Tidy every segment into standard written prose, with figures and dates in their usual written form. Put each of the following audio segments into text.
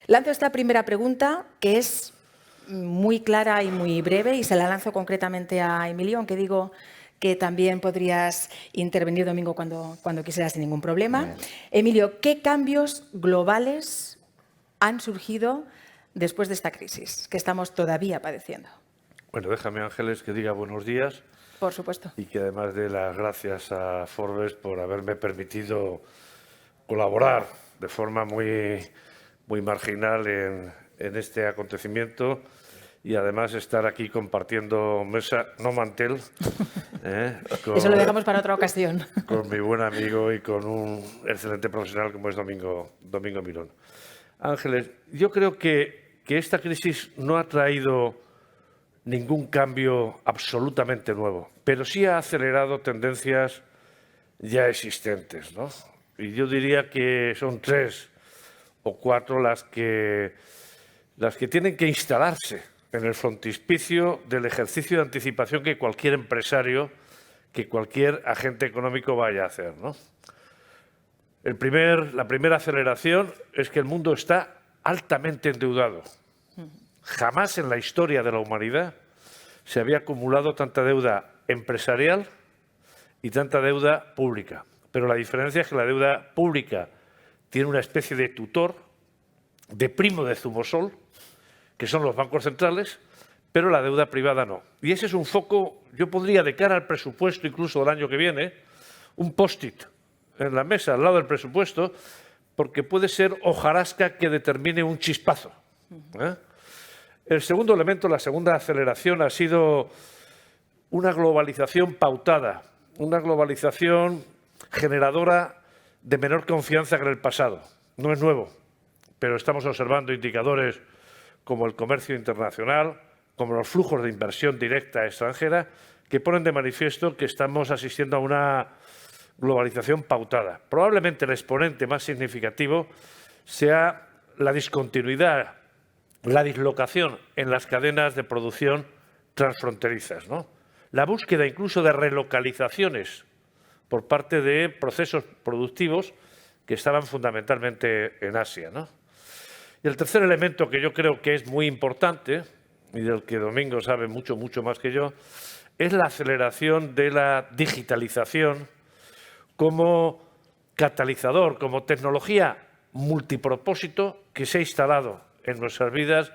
Lanzo esta primera pregunta, que es muy clara y muy breve, y se la lanzo concretamente a Emilio, aunque digo que también podrías intervenir, Domingo, cuando quisieras, sin ningún problema. Emilio, ¿qué cambios globales han surgido después de esta crisis que estamos todavía padeciendo? Bueno, déjame, Ángeles, que diga buenos días. Por supuesto. Y que además dé las gracias a Forbes por haberme permitido colaborar de forma muy marginal en este acontecimiento y además estar aquí compartiendo mesa, no mantel. Eso lo dejamos para otra ocasión. Con mi buen amigo y con un excelente profesional como es Domingo Mirón. Ángeles, yo creo que esta crisis no ha traído ningún cambio absolutamente nuevo, pero sí ha acelerado tendencias ya existentes, ¿no? Y yo diría que son 3 o 4 las que tienen que instalarse en el frontispicio del ejercicio de anticipación que cualquier empresario, que cualquier agente económico vaya a hacer, ¿no? La primera aceleración es que el mundo está altamente endeudado. Jamás en la historia de la humanidad se había acumulado tanta deuda empresarial y tanta deuda pública. Pero la diferencia es que la deuda pública tiene una especie de tutor, de primo de zumosol, que son los bancos centrales, pero la deuda privada no. Y ese es un foco, yo pondría de cara al presupuesto incluso del año que viene, un post-it en la mesa al lado del presupuesto, porque puede ser hojarasca que determine un chispazo. El segundo elemento, la segunda aceleración, ha sido una globalización pautada, una globalización generadora de menor confianza que en el pasado. No es nuevo, pero estamos observando indicadores como el comercio internacional, como los flujos de inversión directa extranjera, que ponen de manifiesto que estamos asistiendo a una globalización pautada. Probablemente el exponente más significativo sea la discontinuidad, la dislocación en las cadenas de producción transfronterizas, ¿no? La búsqueda incluso de relocalizaciones por parte de procesos productivos que estaban fundamentalmente en Asia, ¿no? Y el tercer elemento que yo creo que es muy importante, y del que Domingo sabe mucho más que yo, es la aceleración de la digitalización como catalizador, como tecnología multipropósito que se ha instalado en nuestras vidas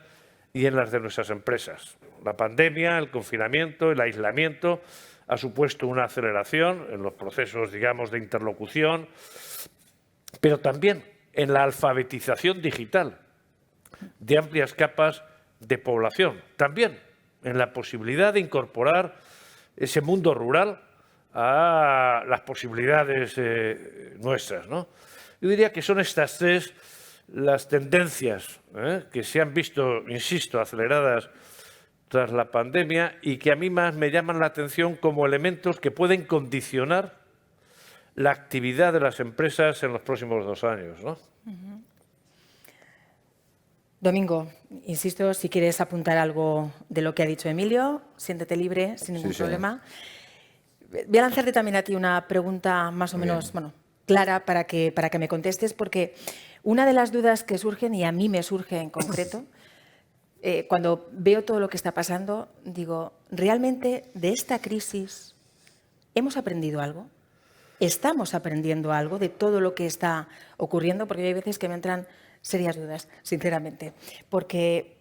y en las de nuestras empresas. La pandemia, el confinamiento, el aislamiento ha supuesto una aceleración en los procesos, digamos, de interlocución, pero también en la alfabetización digital de amplias capas de población. También en la posibilidad de incorporar ese mundo rural a las posibilidades nuestras, ¿no? Yo diría que son estas 3 las tendencias que se han visto, insisto, aceleradas tras la pandemia y que a mí más me llaman la atención como elementos que pueden condicionar la actividad de las empresas en los próximos 2 años, ¿no? Domingo, insisto, si quieres apuntar algo de lo que ha dicho Emilio, siéntete libre, sin ningún problema. Voy a lanzarte también a ti una pregunta más o menos clara para que me contestes, porque una de las dudas que surgen, y a mí me surge en concreto, cuando veo todo lo que está pasando, digo, ¿realmente de esta crisis hemos aprendido algo? ¿Estamos aprendiendo algo de todo lo que está ocurriendo? Porque hay veces que me entran serias dudas, sinceramente. Porque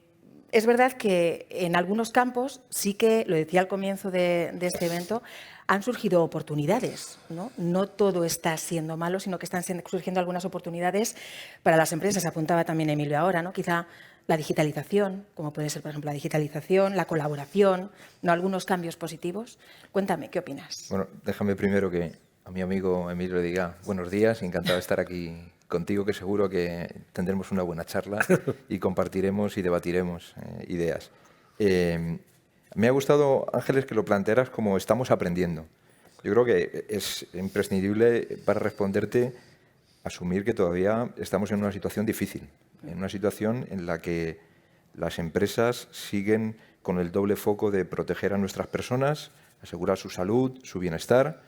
es verdad que en algunos campos sí que, lo decía al comienzo de este evento, han surgido oportunidades, ¿no? No todo está siendo malo, sino que están surgiendo algunas oportunidades para las empresas. Apuntaba también Emilio ahora, ¿no? Quizá la digitalización, como puede ser, por ejemplo, la digitalización, la colaboración, ¿no? Algunos cambios positivos. Cuéntame, ¿qué opinas? Bueno, déjame primero que a mi amigo Emilio le diga buenos días, encantado de estar aquí contigo, que seguro que tendremos una buena charla y compartiremos y debatiremos ideas. Me ha gustado, Ángeles, que lo plantearas como estamos aprendiendo. Yo creo que es imprescindible para responderte asumir que todavía estamos en una situación difícil, en una situación en la que las empresas siguen con el doble foco de proteger a nuestras personas, asegurar su salud, su bienestar,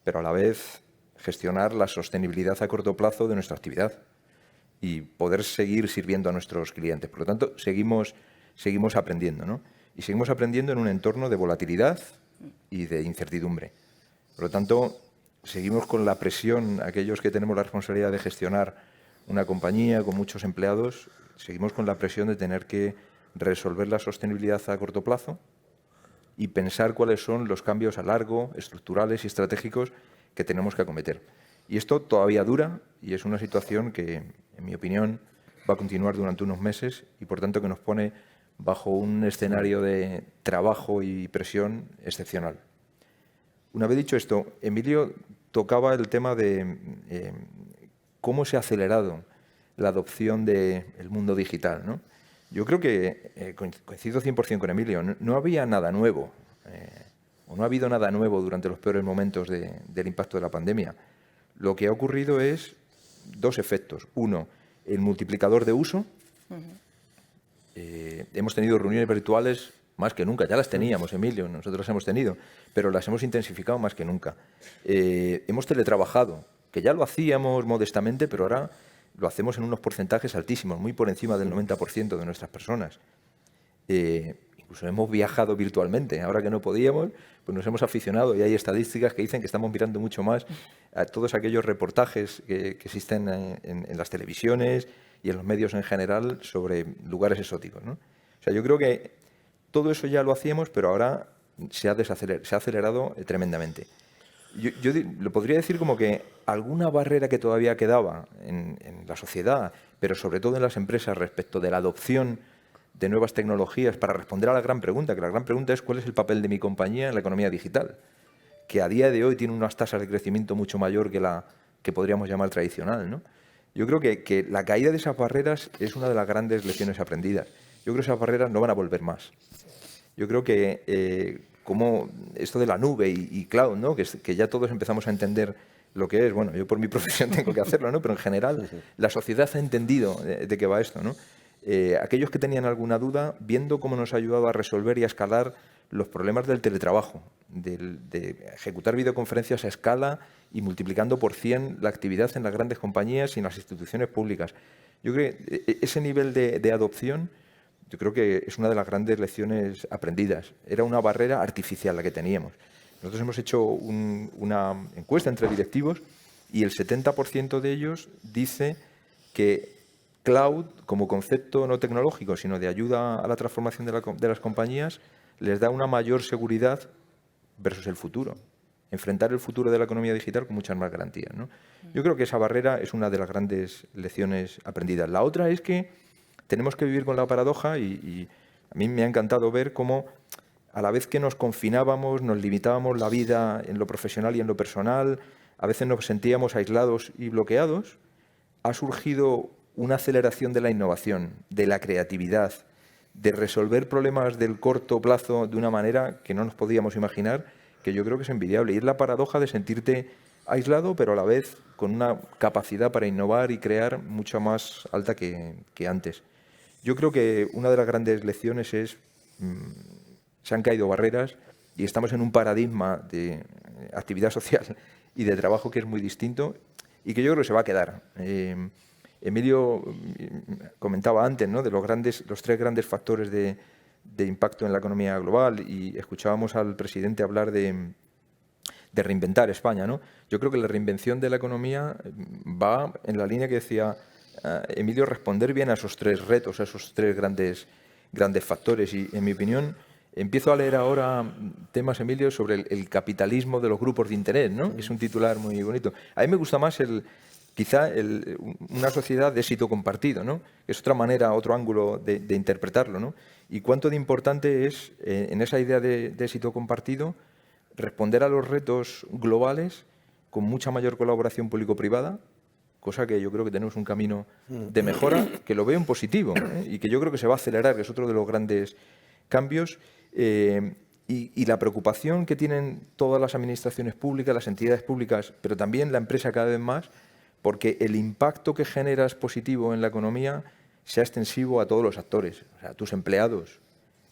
pero a la vez gestionar la sostenibilidad a corto plazo de nuestra actividad. y poder seguir sirviendo a nuestros clientes. Por lo tanto, seguimos aprendiendo, ¿no? Y seguimos aprendiendo en un entorno de volatilidad y de incertidumbre. Por lo tanto, seguimos con la presión, aquellos que tenemos la responsabilidad de gestionar una compañía con muchos empleados, seguimos con la presión de tener que resolver la sostenibilidad a corto plazo y pensar cuáles son los cambios a largo, estructurales y estratégicos que tenemos que acometer. Y esto todavía dura y es una situación que, en mi opinión, va a continuar durante unos meses y, por tanto, que nos pone bajo un escenario de trabajo y presión excepcional. Una vez dicho esto, Emilio tocaba el tema de cómo se ha acelerado la adopción del mundo digital, ¿no? Yo creo que coincido 100% con Emilio, no había nada nuevo, o no ha habido nada nuevo durante los peores momentos del impacto de la pandemia. Lo que ha ocurrido es dos efectos. Uno, el multiplicador de uso. Hemos tenido reuniones virtuales más que nunca. Ya las teníamos, Emilio, nosotros las hemos tenido, pero las hemos intensificado más que nunca. Hemos teletrabajado, que ya lo hacíamos modestamente, pero ahora lo hacemos en unos porcentajes altísimos, muy por encima del 90% de nuestras personas. Incluso hemos viajado virtualmente. Ahora que no podíamos, pues nos hemos aficionado y hay estadísticas que dicen que estamos mirando mucho más a todos aquellos reportajes que existen en las televisiones y en los medios en general sobre lugares exóticos, ¿no? O sea, yo creo que todo eso ya lo hacíamos, pero ahora se ha acelerado tremendamente. Yo lo podría decir como que alguna barrera que todavía quedaba en la sociedad, pero sobre todo en las empresas respecto de la adopción de nuevas tecnologías para responder a la gran pregunta, que la gran pregunta es cuál es el papel de mi compañía en la economía digital, que a día de hoy tiene unas tasas de crecimiento mucho mayor que la que podríamos llamar tradicional, ¿no? Yo creo que la caída de esas barreras es una de las grandes lecciones aprendidas. Yo creo que esas barreras no van a volver más. Yo creo que como esto de la nube y cloud, ¿no? que ya todos empezamos a entender lo que es. Bueno, yo por mi profesión tengo que hacerlo, ¿no? Pero en general la sociedad ha entendido de qué va esto, ¿no? Aquellos que tenían alguna duda, viendo cómo nos ha ayudado a resolver y a escalar los problemas del teletrabajo, de ejecutar videoconferencias a escala y multiplicando por 100 la actividad en las grandes compañías y en las instituciones públicas. Yo creo que ese nivel de adopción, yo creo que es una de las grandes lecciones aprendidas. Era una barrera artificial la que teníamos. Nosotros hemos hecho una encuesta entre directivos y el 70% de ellos dice que cloud, como concepto no tecnológico, sino de ayuda a la transformación de las compañías, les da una mayor seguridad versus el futuro. Enfrentar el futuro de la economía digital con muchas más garantías, ¿no? Yo creo que esa barrera es una de las grandes lecciones aprendidas. La otra es que tenemos que vivir con la paradoja y a mí me ha encantado ver cómo a la vez que nos confinábamos, nos limitábamos la vida en lo profesional y en lo personal, a veces nos sentíamos aislados y bloqueados, ha surgido una aceleración de la innovación, de la creatividad, de resolver problemas del corto plazo de una manera que no nos podíamos imaginar, que yo creo que es envidiable. Y es la paradoja de sentirte aislado, pero a la vez con una capacidad para innovar y crear mucho más alta que antes. Yo creo que una de las grandes lecciones es se han caído barreras y estamos en un paradigma de actividad social y de trabajo que es muy distinto y que yo creo que se va a quedar. Emilio comentaba antes, ¿no?, de los tres grandes factores de impacto en la economía global y escuchábamos al presidente hablar de reinventar España, ¿no? Yo creo que la reinvención de la economía va en la línea que decía Emilio, responder bien a esos tres retos, a esos tres grandes factores. Y, en mi opinión, empiezo a leer ahora temas, Emilio, sobre el capitalismo de los grupos de interés, ¿no? Es un titular muy bonito. A mí me gusta más quizá una sociedad de éxito compartido, ¿no? Es otra manera, otro ángulo de interpretarlo, ¿no? Y cuánto de importante es, en esa idea de éxito compartido, responder a los retos globales con mucha mayor colaboración público-privada, cosa que yo creo que tenemos un camino de mejora, que lo veo en positivo, y que yo creo que se va a acelerar, que es otro de los grandes cambios, y la preocupación que tienen todas las administraciones públicas, las entidades públicas, pero también la empresa cada vez más, porque el impacto que generas positivo en la economía sea extensivo a todos los actores, o sea, a tus empleados,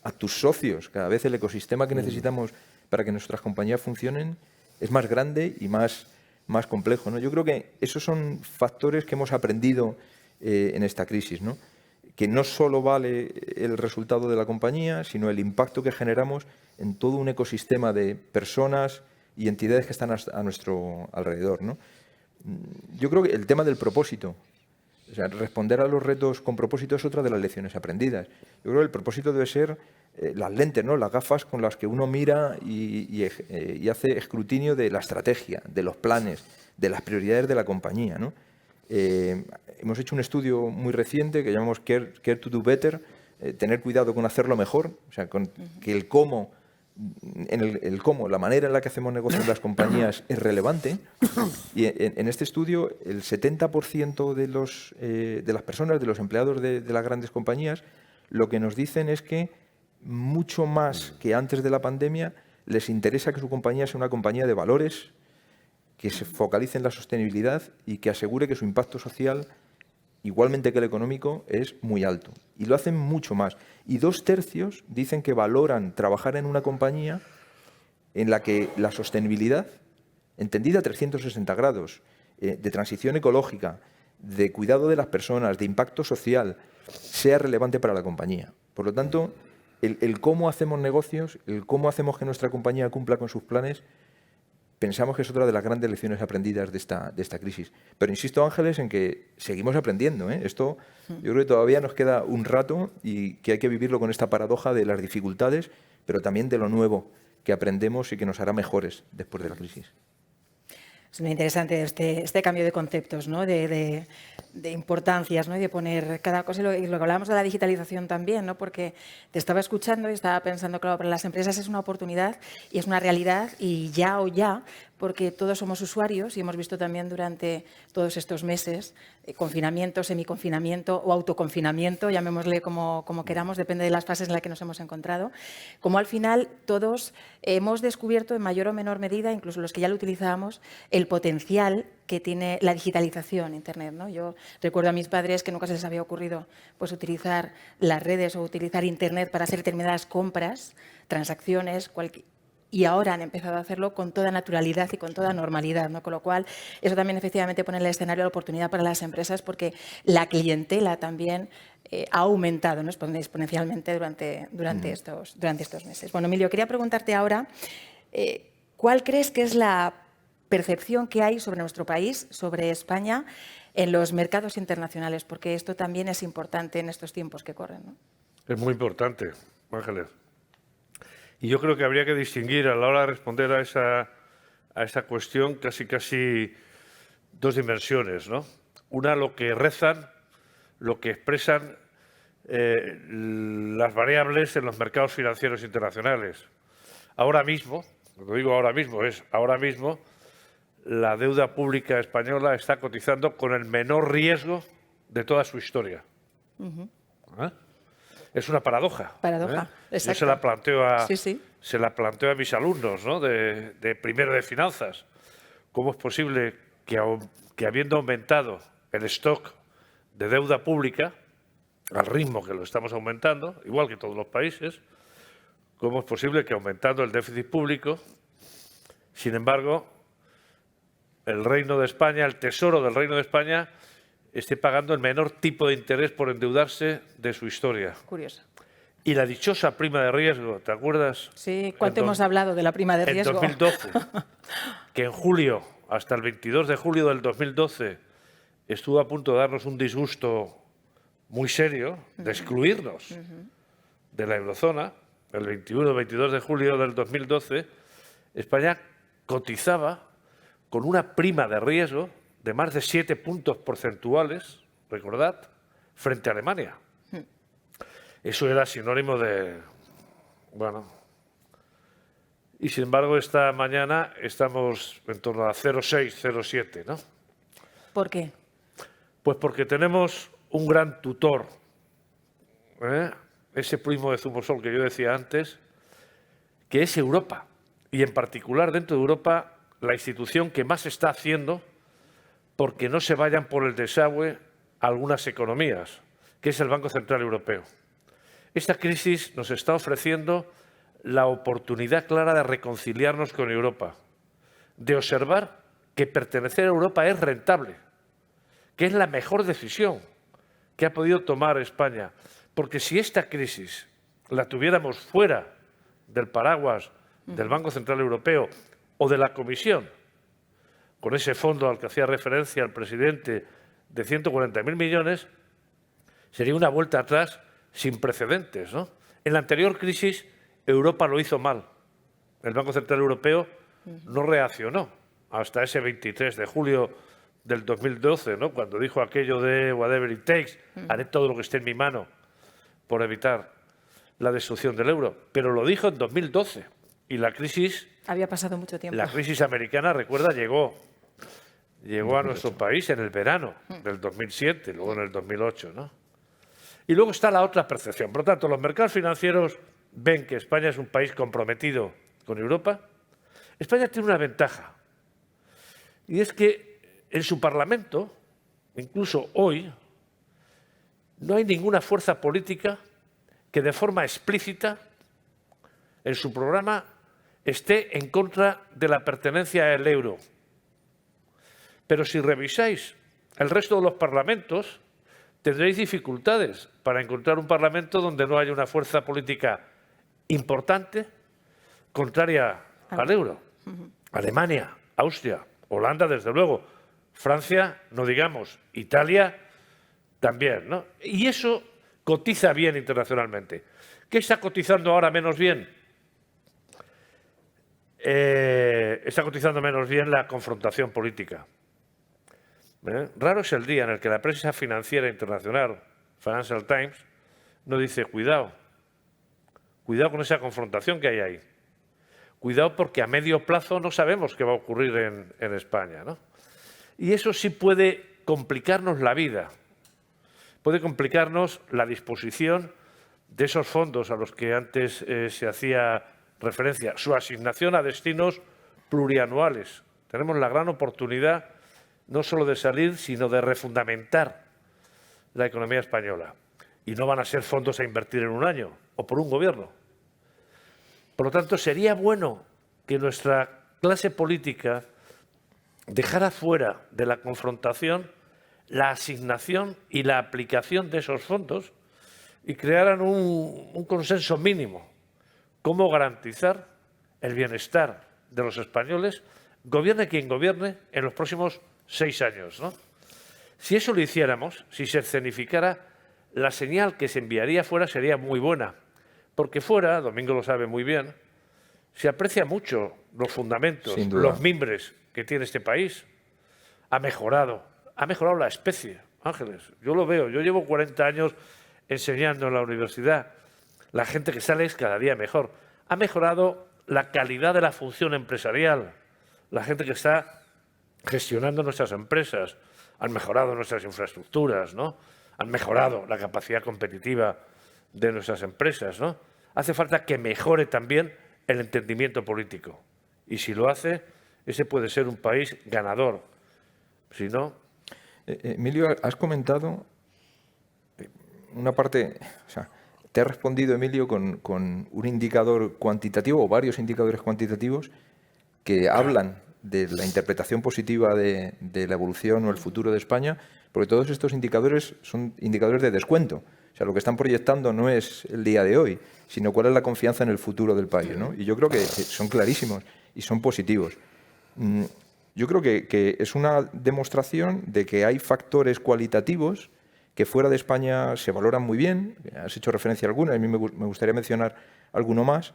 a tus socios. Cada vez el ecosistema que necesitamos para que nuestras compañías funcionen es más grande y más complejo, ¿no? Yo creo que esos son factores que hemos aprendido en esta crisis, ¿no? Que no solo vale el resultado de la compañía, sino el impacto que generamos en todo un ecosistema de personas y entidades que están a nuestro alrededor, ¿no? Yo creo que el tema del propósito, o sea, responder a los retos con propósito es otra de las lecciones aprendidas. Yo creo que el propósito debe ser las lentes, ¿no? Las gafas con las que uno mira y hace escrutinio de la estrategia, de los planes, de las prioridades de la compañía, ¿no? Hemos hecho un estudio muy reciente que llamamos Care to Do Better, tener cuidado con hacerlo mejor, o sea, con que el cómo, la manera en la que hacemos negocios en las compañías es relevante. Y en este estudio, el 70% de las personas, de los empleados de las grandes compañías, lo que nos dicen es que mucho más que antes de la pandemia les interesa que su compañía sea una compañía de valores, que se focalice en la sostenibilidad y que asegure que su impacto social, igualmente que el económico, es muy alto. Y lo hacen mucho más. Y 2/3 dicen que valoran trabajar en una compañía en la que la sostenibilidad, entendida a 360 grados, de transición ecológica, de cuidado de las personas, de impacto social, sea relevante para la compañía. Por lo tanto, el cómo hacemos negocios, el cómo hacemos que nuestra compañía cumpla con sus planes, pensamos que es otra de las grandes lecciones aprendidas de esta crisis. Pero insisto, Ángeles, en que seguimos aprendiendo, ¿eh? Esto yo creo que todavía nos queda un rato y que hay que vivirlo con esta paradoja de las dificultades, pero también de lo nuevo que aprendemos y que nos hará mejores después de la crisis. Es muy interesante este cambio de conceptos, ¿no? de importancias, ¿no? Y de poner cada cosa. Y lo que hablábamos de la digitalización también, ¿no? Porque te estaba escuchando y estaba pensando, claro, para las empresas es una oportunidad y es una realidad y ya, porque todos somos usuarios y hemos visto también durante todos estos meses confinamiento, semiconfinamiento o autoconfinamiento, llamémosle como queramos, depende de las fases en las que nos hemos encontrado, como al final todos hemos descubierto en mayor o menor medida, incluso los que ya lo utilizábamos, el potencial que tiene la digitalización, Internet, ¿no? Yo recuerdo a mis padres que nunca se les había ocurrido pues, utilizar las redes o utilizar Internet para hacer determinadas compras, transacciones, y ahora han empezado a hacerlo con toda naturalidad y con toda normalidad, ¿no? Con lo cual, eso también efectivamente pone en el escenario la oportunidad para las empresas porque la clientela también ha aumentado, ¿no? Exponencialmente durante estos meses. Bueno, Emilio, quería preguntarte ahora, ¿cuál crees que es la percepción que hay sobre nuestro país, sobre España, en los mercados internacionales? Porque esto también es importante en estos tiempos que corren, ¿no? Es muy importante, Ángeles. Y yo creo que habría que distinguir a la hora de responder a esa cuestión casi dos dimensiones, ¿no? Una, lo que rezan, lo que expresan las variables en los mercados financieros internacionales. Ahora mismo, lo que digo ahora mismo, la deuda pública española está cotizando con el menor riesgo de toda su historia. ¿Eh? Es una paradoja. Paradoja, exacto. Yo se la planteo a mis alumnos, ¿no? de primero de finanzas. ¿Cómo es posible que habiendo aumentado el stock de deuda pública, al ritmo que lo estamos aumentando, igual que todos los países, cómo es posible que aumentando el déficit público, sin embargo, el Reino de España, el Tesoro del Reino de España, esté pagando el menor tipo de interés por endeudarse de su historia? Curioso. Y la dichosa prima de riesgo, ¿te acuerdas? Sí, ¿cuánto hemos hablado de la prima de riesgo? En 2012, que en julio, hasta el 22 de julio del 2012, estuvo a punto de darnos un disgusto muy serio, de excluirnos de la eurozona. El 21-22 de julio del 2012, España cotizaba con una prima de riesgo de más de 7 puntos porcentuales, recordad, frente a Alemania. Eso era sinónimo de, bueno, y sin embargo esta mañana estamos en torno a 0,6, 0,7, ¿no? ¿Por qué? Pues porque tenemos un gran tutor, ese primo de Zumosol que yo decía antes, que es Europa, y en particular dentro de Europa la institución que más está haciendo porque no se vayan por el desagüe algunas economías, que es el Banco Central Europeo. Esta crisis nos está ofreciendo la oportunidad clara de reconciliarnos con Europa, de observar que pertenecer a Europa es rentable, que es la mejor decisión, que ha podido tomar España. Porque si esta crisis la tuviéramos fuera del paraguas del Banco Central Europeo o de la Comisión, con ese fondo al que hacía referencia el presidente de 140.000 millones, sería una vuelta atrás sin precedentes, ¿no? En la anterior crisis, Europa lo hizo mal. El Banco Central Europeo no reaccionó hasta ese 23 de julio del 2012, ¿no? Cuando dijo aquello de whatever it takes, haré todo lo que esté en mi mano por evitar la destrucción del euro. Pero lo dijo en 2012 y la crisis... Había pasado mucho tiempo. La crisis americana, recuerda, llegó a nuestro país en el verano del 2007, luego en el 2008, ¿no? Y luego está la otra percepción. Por lo tanto, los mercados financieros ven que España es un país comprometido con Europa. España tiene una ventaja, y es que en su Parlamento, incluso hoy, no hay ninguna fuerza política que de forma explícita en su programa esté en contra de la pertenencia al euro. Pero si revisáis el resto de los parlamentos, tendréis dificultades para encontrar un parlamento donde no haya una fuerza política importante contraria al euro. Alemania, Austria, Holanda, desde luego, Francia, no digamos, Italia también, ¿no? Y eso cotiza bien internacionalmente. ¿Qué está cotizando ahora menos bien? Está cotizando menos bien la confrontación política. Raro es el día en el que la prensa financiera internacional, Financial Times, no dice cuidado con esa confrontación que hay ahí. Cuidado porque a medio plazo no sabemos qué va a ocurrir en España, ¿no? Y eso sí puede complicarnos la vida, puede complicarnos la disposición de esos fondos a los que antes se hacía referencia, su asignación a destinos plurianuales. Tenemos la gran oportunidad no solo de salir, sino de refundamentar la economía española. Y no van a ser fondos a invertir en un año o por un gobierno. Por lo tanto, sería bueno que nuestra clase política dejara fuera de la confrontación la asignación y la aplicación de esos fondos y crearan un consenso mínimo. Cómo garantizar el bienestar de los españoles, gobierne quien gobierne, en los próximos 6 años, ¿no? Si eso lo hiciéramos, si se escenificara, la señal que se enviaría fuera sería muy buena. Porque fuera, Domingo lo sabe muy bien, se aprecia mucho los fundamentos, los mimbres que tiene este país. Ha mejorado la especie, Ángeles. Yo lo veo, yo llevo 40 años enseñando en la universidad. La gente que sale es cada día mejor. Ha mejorado la calidad de la función empresarial. La gente que está gestionando nuestras empresas. Han mejorado nuestras infraestructuras, ¿no? Han mejorado la capacidad competitiva de nuestras empresas, ¿no? Hace falta que mejore también el entendimiento político. Y si lo hace, ese puede ser un país ganador. Si no... Emilio, has comentado una parte... O sea, te ha respondido, Emilio, con un indicador cuantitativo o varios indicadores cuantitativos que hablan de la interpretación positiva de la evolución o el futuro de España, porque todos estos indicadores son indicadores de descuento. O sea, lo que están proyectando no es el día de hoy, sino cuál es la confianza en el futuro del país, ¿no? Y yo creo que son clarísimos y son positivos. Yo creo que es una demostración de que hay factores cualitativos que fuera de España se valoran muy bien. Has hecho referencia a algunos, a mí me gustaría mencionar alguno más,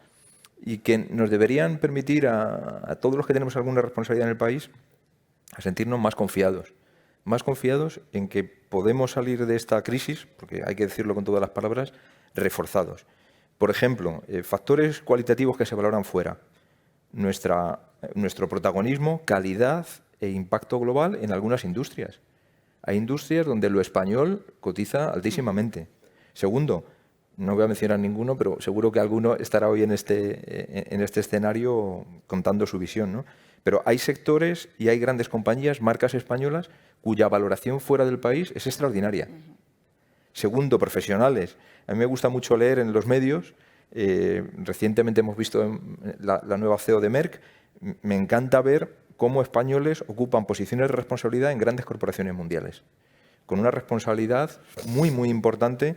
y que nos deberían permitir a todos los que tenemos alguna responsabilidad en el país a sentirnos más confiados en que podemos salir de esta crisis, porque hay que decirlo con todas las palabras, reforzados. Por ejemplo, factores cualitativos que se valoran fuera. Nuestro protagonismo, calidad e impacto global en algunas industrias. Hay industrias donde lo español cotiza altísimamente. Segundo, no voy a mencionar ninguno, pero seguro que alguno estará hoy en este escenario contando su visión, ¿no? Pero hay sectores y hay grandes compañías, marcas españolas, cuya valoración fuera del país es extraordinaria. Segundo, profesionales. A mí me gusta mucho leer en los medios. Recientemente hemos visto la nueva CEO de Merck. Me encanta ver cómo españoles ocupan posiciones de responsabilidad en grandes corporaciones mundiales. con una responsabilidad muy, muy importante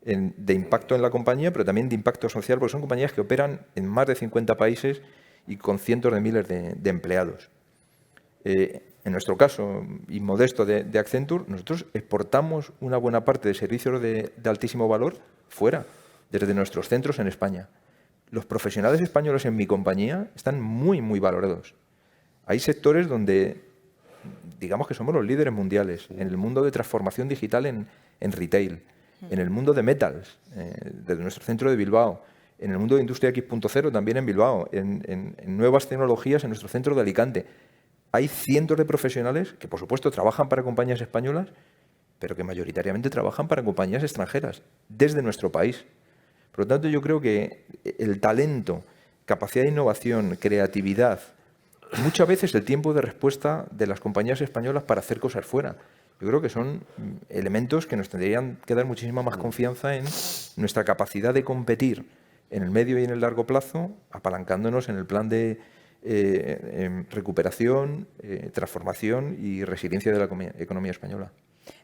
de impacto en la compañía, pero también de impacto social, porque son compañías que operan en más de 50 países y con cientos de miles de empleados. En nuestro caso, y modesto de Accenture, nosotros exportamos una buena parte de servicios de altísimo valor fuera, desde nuestros centros en España. Los profesionales españoles en mi compañía están muy, muy valorados. Hay sectores donde, digamos que somos los líderes mundiales, en el mundo de transformación digital en retail, en el mundo de metals, desde nuestro centro de Bilbao, en el mundo de Industria X.0 también en Bilbao, en nuevas tecnologías en nuestro centro de Alicante. Hay cientos de profesionales que, por supuesto, trabajan para compañías españolas, pero que mayoritariamente trabajan para compañías extranjeras, desde nuestro país. Por lo tanto, yo creo que el talento, capacidad de innovación, creatividad, muchas veces el tiempo de respuesta de las compañías españolas para hacer cosas fuera, yo creo que son elementos que nos tendrían que dar muchísima más confianza en nuestra capacidad de competir en el medio y en el largo plazo, apalancándonos en el plan de recuperación, transformación y resiliencia de la economía española.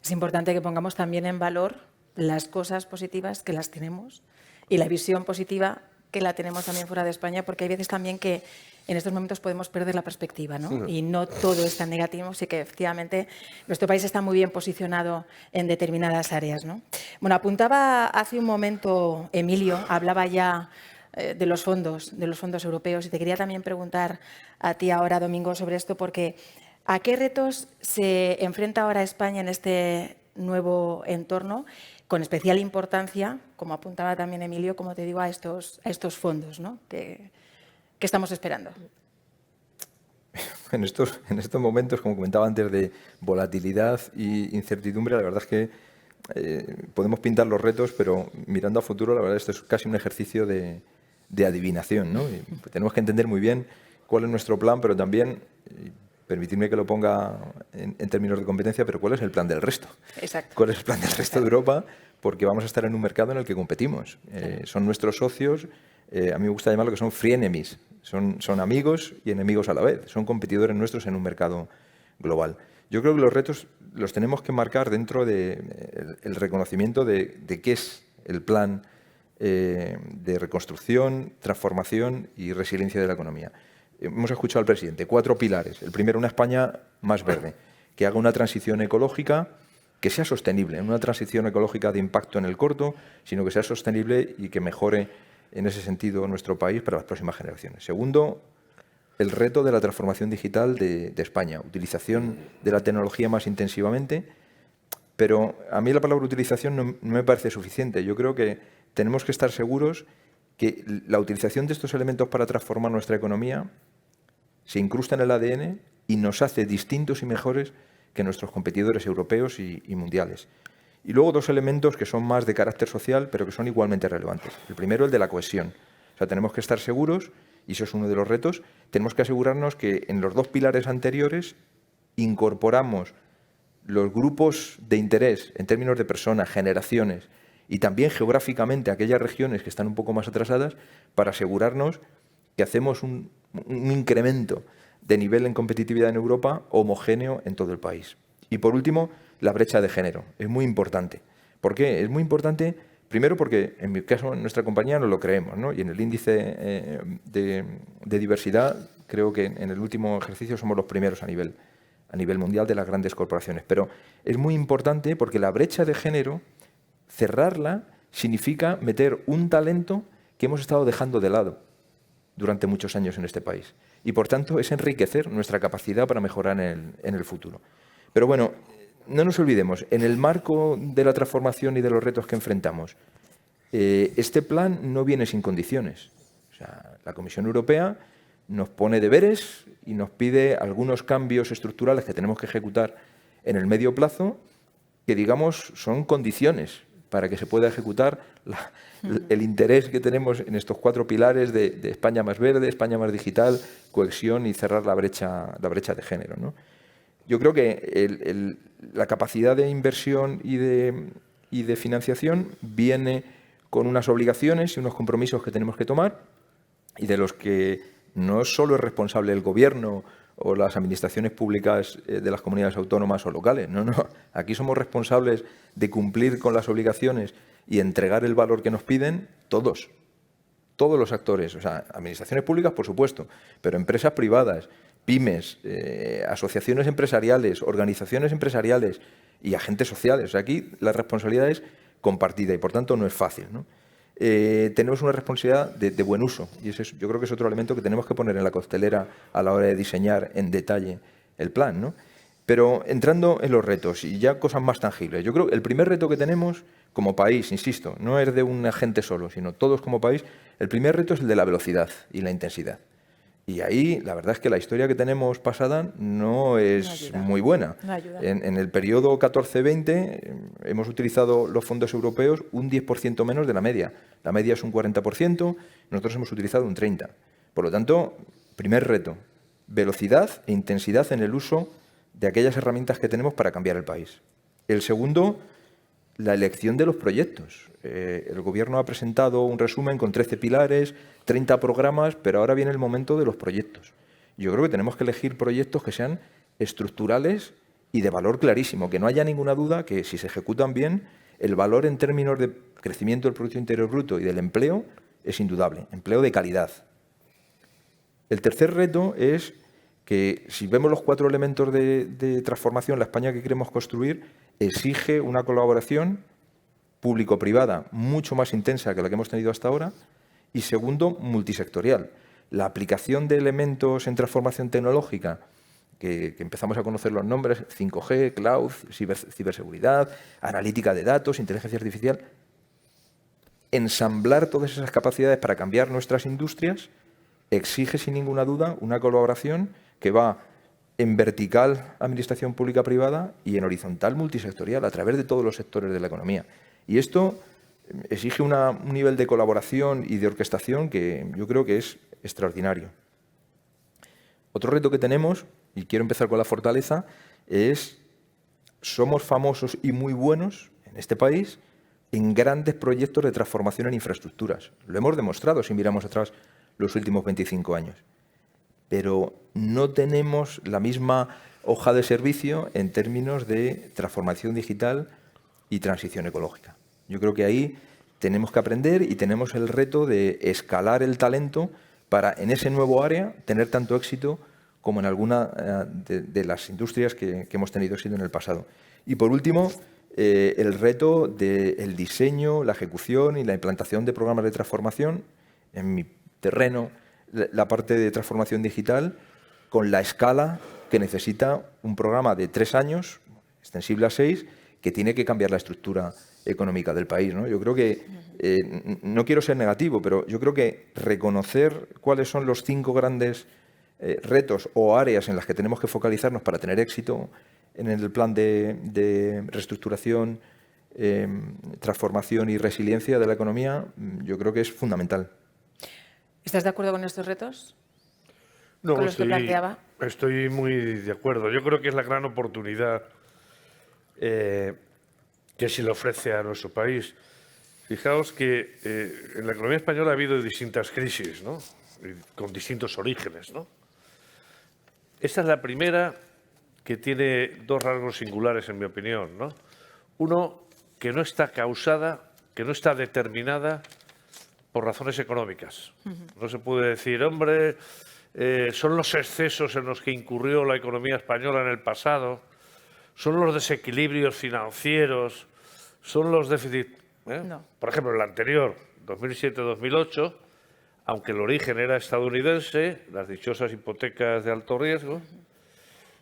Es importante que pongamos también en valor las cosas positivas que las tenemos y la visión positiva que la tenemos también fuera de España, porque hay veces también que en estos momentos podemos perder la perspectiva, ¿no? Sí. Y no todo es tan negativo, sí que efectivamente nuestro país está muy bien posicionado en determinadas áreas, ¿no? Bueno, apuntaba hace un momento Emilio, hablaba ya de los fondos europeos, y te quería también preguntar a ti ahora, Domingo, sobre esto, porque ¿a qué retos se enfrenta ahora España en este nuevo entorno, con especial importancia, como apuntaba también Emilio, como te digo, a estos fondos, ¿no? que estamos esperando? En estos momentos, como comentaba antes, de volatilidad e incertidumbre, la verdad es que podemos pintar los retos, pero mirando a futuro, la verdad esto es casi un ejercicio de adivinación, ¿no? Y tenemos que entender muy bien cuál es nuestro plan, pero también, permitidme que lo ponga en términos de competencia, pero cuál es el plan del resto. Exacto. ¿Cuál es el plan del resto de Europa? Porque vamos a estar en un mercado en el que competimos. Son nuestros socios, a mí me gusta llamarlo que son frenemies, son amigos y enemigos a la vez, son competidores nuestros en un mercado global. Yo creo que los retos los tenemos que marcar dentro del reconocimiento de qué es el plan de reconstrucción, transformación y resiliencia de la economía. Hemos escuchado al presidente, 4 pilares. El primero, una España más verde, que haga una transición ecológica que sea sostenible, no una transición ecológica de impacto en el corto, sino que sea sostenible y que mejore en ese sentido nuestro país para las próximas generaciones. Segundo, el reto de la transformación digital de España, utilización de la tecnología más intensivamente, pero a mí la palabra utilización no me parece suficiente. Yo creo que tenemos que estar seguros que la utilización de estos elementos para transformar nuestra economía se incrusta en el ADN y nos hace distintos y mejores que nuestros competidores europeos y mundiales. Y luego 2 elementos que son más de carácter social, pero que son igualmente relevantes. El primero, el de la cohesión. O sea, tenemos que estar seguros, y eso es uno de los retos, tenemos que asegurarnos que en los 2 pilares anteriores incorporamos los grupos de interés en términos de personas, generaciones, y también geográficamente aquellas regiones que están un poco más atrasadas, para asegurarnos que hacemos un incremento de nivel en competitividad en Europa homogéneo en todo el país. Y por último, la brecha de género. Es muy importante. ¿Por qué? Es muy importante, primero porque en mi caso, en nuestra compañía no lo creemos, ¿no? Y en el índice de diversidad, creo que en el último ejercicio somos los primeros a nivel mundial de las grandes corporaciones. Pero es muy importante porque la brecha de género, cerrarla, significa meter un talento que hemos estado dejando de lado durante muchos años en este país. Y, por tanto, es enriquecer nuestra capacidad para mejorar en el futuro. Pero bueno, no nos olvidemos, en el marco de la transformación y de los retos que enfrentamos, este plan no viene sin condiciones. O sea, la Comisión Europea nos pone deberes y nos pide algunos cambios estructurales que tenemos que ejecutar en el medio plazo, que, digamos, son condiciones para que se pueda ejecutar el interés que tenemos en estos 4 pilares de España más verde, España más digital, cohesión y cerrar la brecha de género, ¿no? Yo creo que la capacidad de inversión y de financiación viene con unas obligaciones y unos compromisos que tenemos que tomar, y de los que no solo es responsable el Gobierno o las administraciones públicas de las comunidades autónomas o locales. No, no. Aquí somos responsables de cumplir con las obligaciones y entregar el valor que nos piden todos los actores. O sea, administraciones públicas, por supuesto, pero empresas privadas, pymes, asociaciones empresariales, organizaciones empresariales y agentes sociales. O sea, aquí la responsabilidad es compartida y, por tanto, no es fácil, ¿no? Tenemos una responsabilidad de buen uso y ese yo creo que es otro elemento que tenemos que poner en la costelera a la hora de diseñar en detalle el plan, ¿no? Pero entrando en los retos y ya cosas más tangibles, yo creo que el primer reto que tenemos como país, insisto, no es de un agente solo, sino todos como país, el primer reto es el de la velocidad y la intensidad. Y ahí la verdad es que la historia que tenemos pasada no es muy buena. No ayuda. En el periodo 14-20 hemos utilizado los fondos europeos un 10% menos de la media. La media es un 40%, nosotros hemos utilizado un 30%. Por lo tanto, primer reto, velocidad e intensidad en el uso de aquellas herramientas que tenemos para cambiar el país. El segundo, la elección de los proyectos. El Gobierno ha presentado un resumen con 13 pilares, 30 programas, pero ahora viene el momento de los proyectos. Yo creo que tenemos que elegir proyectos que sean estructurales y de valor clarísimo, que no haya ninguna duda que si se ejecutan bien, el valor en términos de crecimiento del Producto Interior Bruto y del empleo es indudable, empleo de calidad. El tercer reto es que si vemos los 4 elementos de transformación, la España que queremos construir exige una colaboración público-privada mucho más intensa que la que hemos tenido hasta ahora y segundo, multisectorial. La aplicación de elementos en transformación tecnológica, que empezamos a conocer los nombres, 5G, cloud, ciberseguridad, analítica de datos, inteligencia artificial, ensamblar todas esas capacidades para cambiar nuestras industrias exige sin ninguna duda una colaboración que va en vertical administración pública-privada y en horizontal multisectorial a través de todos los sectores de la economía. Y esto exige un nivel de colaboración y de orquestación que yo creo que es extraordinario. Otro reto que tenemos, y quiero empezar con la fortaleza, es somos famosos y muy buenos en este país en grandes proyectos de transformación en infraestructuras. Lo hemos demostrado si miramos atrás los últimos 25 años. Pero no tenemos la misma hoja de servicio en términos de transformación digital y transición ecológica. Yo creo que ahí tenemos que aprender y tenemos el reto de escalar el talento para en ese nuevo área tener tanto éxito como en alguna de las industrias que hemos tenido éxito en el pasado. Y por último, el reto del diseño, la ejecución y la implantación de programas de transformación en mi terreno, la parte de transformación digital, con la escala que necesita un programa de 3 años, extensible a 6, que tiene que cambiar la estructura económica del país, ¿no? Yo creo que, no quiero ser negativo, pero yo creo que reconocer cuáles son los 5 grandes retos o áreas en las que tenemos que focalizarnos para tener éxito en el plan de reestructuración, transformación y resiliencia de la economía, yo creo que es fundamental. ¿Estás de acuerdo con estos retos? No, ¿Con los que planteaba? Estoy muy de acuerdo. Yo creo que es la gran oportunidad que se le ofrece a nuestro país. Fijaos que en la economía española ha habido distintas crisis, ¿no? Con distintos orígenes, ¿no? Esta es la primera que tiene 2 rasgos singulares, en mi opinión, ¿no? Uno, que no está causada, que no está determinada por razones económicas. No se puede decir, hombre, son los excesos en los que incurrió la economía española en el pasado, son los desequilibrios financieros, son los déficits. No. Por ejemplo, el anterior, 2007-2008, aunque el origen era estadounidense, las dichosas hipotecas de alto riesgo,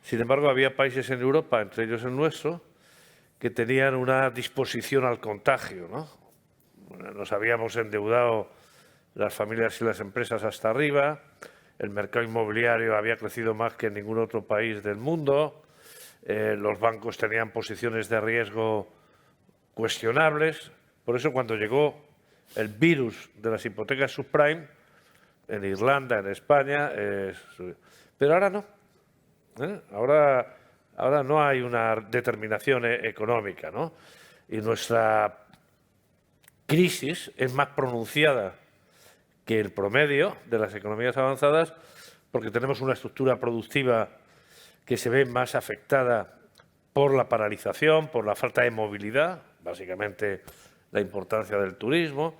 sin embargo, había países en Europa, entre ellos el nuestro, que tenían una disposición al contagio, ¿no? Nos habíamos endeudado las familias y las empresas hasta arriba, el mercado inmobiliario había crecido más que en ningún otro país del mundo, los bancos tenían posiciones de riesgo cuestionables. Por eso, cuando llegó el virus de las hipotecas subprime, en Irlanda, en España, pero ahora no. Ahora no hay una determinación económica, ¿no? Y nuestra crisis es más pronunciada que el promedio de las economías avanzadas porque tenemos una estructura productiva que se ve más afectada por la paralización, por la falta de movilidad, básicamente la importancia del turismo,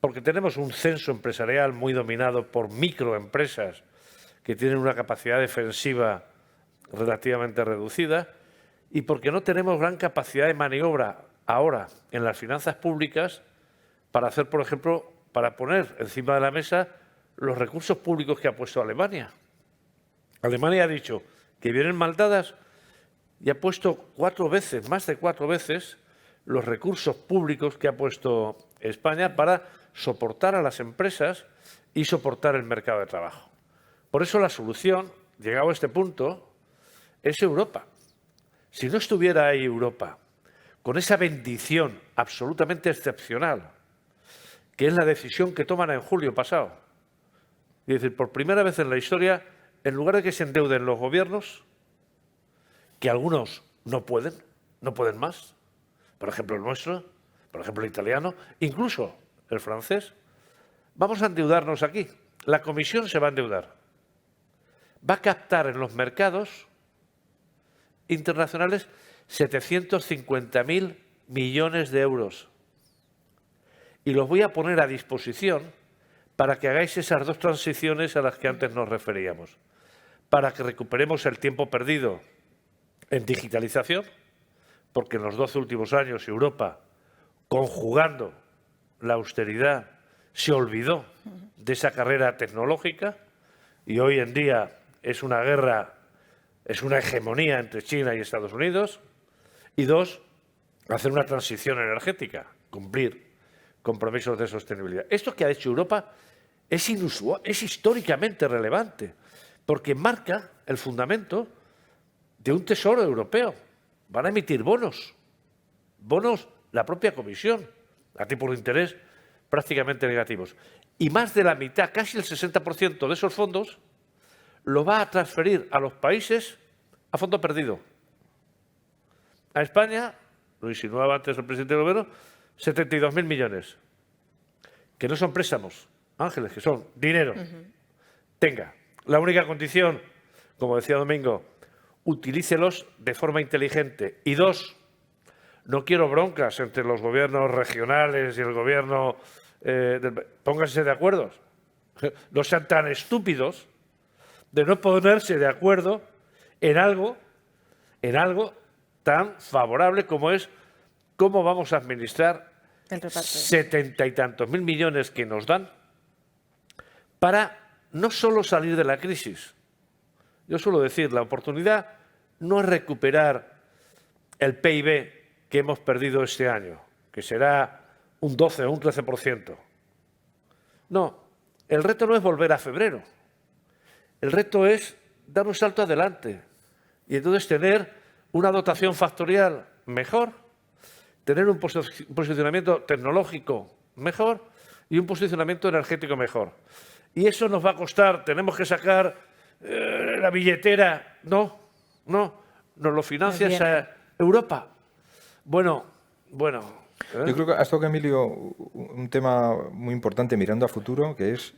porque tenemos un censo empresarial muy dominado por microempresas que tienen una capacidad defensiva relativamente reducida y porque no tenemos gran capacidad de maniobra ahora en las finanzas públicas para hacer, por ejemplo, para poner encima de la mesa los recursos públicos que ha puesto Alemania. Alemania ha dicho que vienen mal dadas y ha puesto 4 veces, más de 4 veces, los recursos públicos que ha puesto España para soportar a las empresas y soportar el mercado de trabajo. Por eso la solución, llegado a este punto, es Europa. Si no estuviera ahí Europa, con esa bendición absolutamente excepcional, que es la decisión que toman en julio pasado, es decir, por primera vez en la historia, en lugar de que se endeuden los gobiernos, que algunos no pueden más, por ejemplo el nuestro, por ejemplo el italiano, incluso el francés, vamos a endeudarnos aquí. La Comisión se va a endeudar. Va a captar en los mercados internacionales 750.000 millones de euros. Y los voy a poner a disposición para que hagáis esas 2 transiciones a las que antes nos referíamos. Para que recuperemos el tiempo perdido en digitalización, porque en los 12 últimos años Europa, conjugando la austeridad, se olvidó de esa carrera tecnológica y hoy en día es una guerra, es una hegemonía entre China y Estados Unidos. Y 2, hacer una transición energética, cumplir compromisos de sostenibilidad. Esto que ha hecho Europa es inusual, es históricamente relevante, porque marca el fundamento de un tesoro europeo. Van a emitir bonos, la propia Comisión, a tipos de interés prácticamente negativos. Y más de la mitad, casi el 60% de esos fondos, lo va a transferir a los países a fondo perdido. A España, lo insinuaba antes el presidente del Gobierno, 72.000 millones, que no son préstamos, Ángeles, que son dinero. Tenga. La única condición, como decía Domingo, utilícelos de forma inteligente. Y 2, no quiero broncas entre los gobiernos regionales y el gobierno... pónganse de acuerdo. No sean tan estúpidos de no ponerse de acuerdo en algo tan favorable como es cómo vamos a administrar 70 y tantos mil millones que nos dan para no solo salir de la crisis. Yo suelo decir, la oportunidad no es recuperar el PIB que hemos perdido este año, que será un 12 o un 13%. No, el reto no es volver a febrero. El reto es dar un salto adelante y entonces tener una dotación factorial mejor, tener un posicionamiento tecnológico mejor y un posicionamiento energético mejor. Y eso nos va a costar, tenemos que sacar la billetera. No, nos lo financia Europa. Bueno. Yo creo que has tocado, Emilio, un tema muy importante mirando a futuro, que es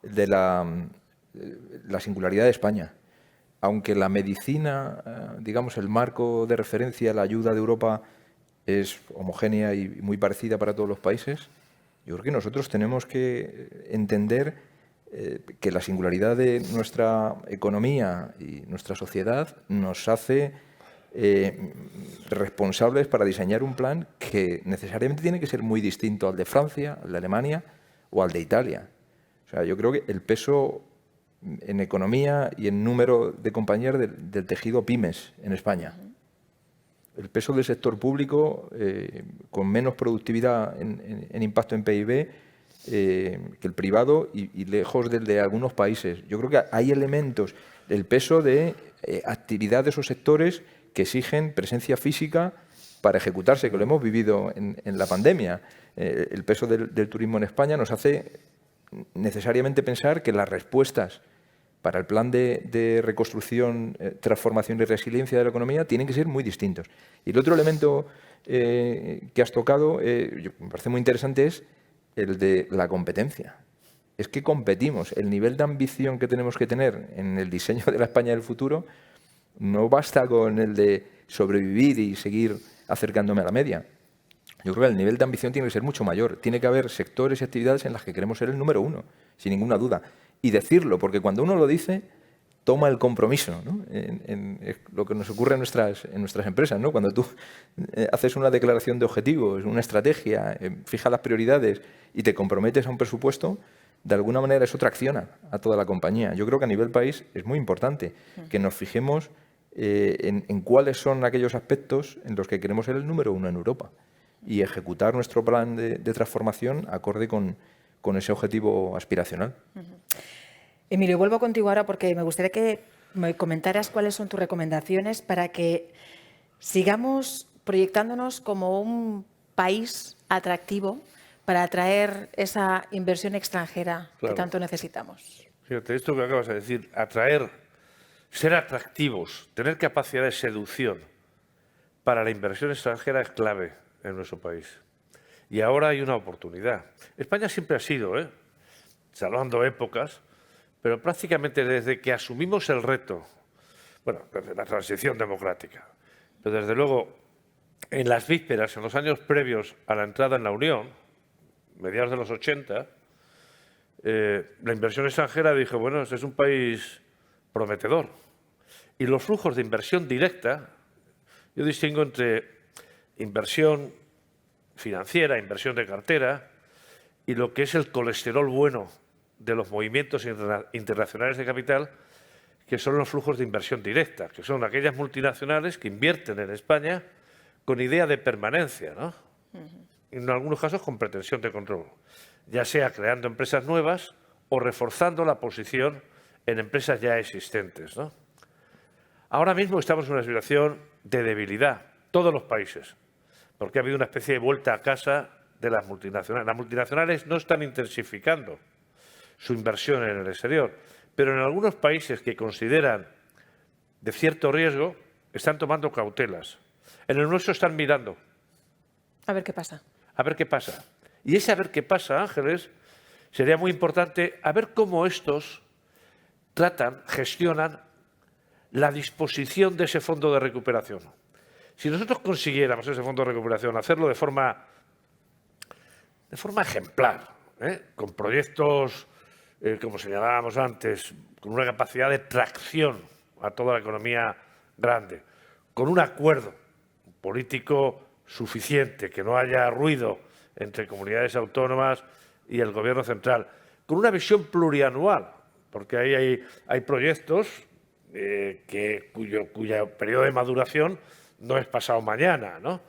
el de la singularidad de España. Aunque la medicina, digamos, el marco de referencia, la ayuda de Europa es homogénea y muy parecida para todos los países, yo creo que nosotros tenemos que entender que la singularidad de nuestra economía y nuestra sociedad nos hace responsables para diseñar un plan que necesariamente tiene que ser muy distinto al de Francia, al de Alemania o al de Italia. O sea, yo creo que el peso en economía y en número de compañías del tejido pymes en España, el peso del sector público con menos productividad en impacto en PIB que el privado y lejos del de algunos países. Yo creo que hay elementos del peso de actividad de esos sectores que exigen presencia física para ejecutarse, que lo hemos vivido en la pandemia. El peso del turismo en España nos hace necesariamente pensar que las respuestas para el plan de reconstrucción, transformación y resiliencia de la economía tienen que ser muy distintos. Y el otro elemento que has tocado, me parece muy interesante, es el de la competencia. es que competimos. El nivel de ambición que tenemos que tener en el diseño de la España del futuro no basta con el de sobrevivir y seguir acercándome a la media. Yo creo que el nivel de ambición tiene que ser mucho mayor. Tiene que haber sectores y actividades en las que queremos ser el número uno, sin ninguna duda. Y decirlo, porque cuando uno lo dice, toma el compromiso, ¿no? En lo que nos ocurre en nuestras empresas, ¿no? Cuando tú haces una declaración de objetivos, una estrategia, fijas las prioridades y te comprometes a un presupuesto, de alguna manera eso tracciona a toda la compañía. Yo creo que a nivel país es muy importante que nos fijemos en cuáles son aquellos aspectos en los que queremos ser el número uno en Europa y ejecutar nuestro plan de transformación acorde con ese objetivo aspiracional. Emilio, vuelvo contigo ahora porque me gustaría que me comentaras cuáles son tus recomendaciones para que sigamos proyectándonos como un país atractivo para atraer esa inversión extranjera que tanto necesitamos. Fíjate, esto que acabas de decir, atraer, ser atractivos, tener capacidad de seducción para la inversión extranjera es clave en nuestro país. Y ahora hay una oportunidad. España siempre ha sido, salvando épocas, pero prácticamente desde que asumimos el reto, bueno, desde la transición democrática, pero desde luego en las vísperas, en los años previos a la entrada en la Unión, mediados de los 80, la inversión extranjera dijo, bueno, este es un país prometedor. Y los flujos de inversión directa, yo distingo entre inversión financiera, inversión de cartera, y lo que es el colesterol bueno de los movimientos internacionales de capital, que son los flujos de inversión directa, que son aquellas multinacionales que invierten en España con idea de permanencia, ¿no? En algunos casos con pretensión de control, ya sea creando empresas nuevas o reforzando la posición en empresas ya existentes, ¿no? Ahora mismo estamos en una situación de debilidad, todos los países, porque ha habido una especie de vuelta a casa de las multinacionales. Las multinacionales no están intensificando su inversión en el exterior, pero en algunos países que consideran de cierto riesgo están tomando cautelas. En el nuestro están mirando. A ver qué pasa. A ver qué pasa. Y ese a ver qué pasa, Ángeles, sería muy importante a ver cómo estos tratan, gestionan la disposición de ese fondo de recuperación. Si nosotros consiguiéramos ese fondo de recuperación, hacerlo de forma ejemplar, con proyectos, como señalábamos antes, con una capacidad de tracción a toda la economía grande, con un acuerdo político suficiente, que no haya ruido entre comunidades autónomas y el Gobierno central, con una visión plurianual, porque ahí hay proyectos cuyo periodo de maduración no es pasado mañana, ¿no?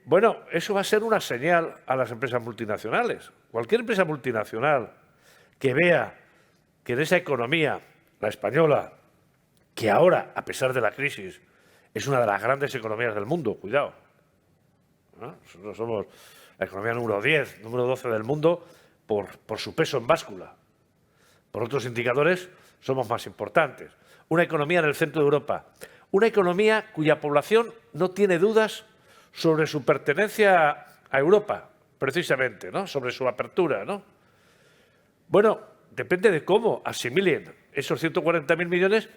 Bueno, eso va a ser una señal a las empresas multinacionales. Cualquier empresa multinacional que vea que en esa economía, la española, que ahora, a pesar de la crisis, es una de las grandes economías del mundo, cuidado, ¿no? Nosotros somos la economía número 10, número 12 del mundo por su peso en báscula. Por otros indicadores somos más importantes. Una economía en el centro de Europa. Una economía cuya población no tiene dudas sobre su pertenencia a Europa, precisamente, ¿no? Sobre su apertura, ¿no? Bueno, depende de cómo asimilen esos 140.000 millones,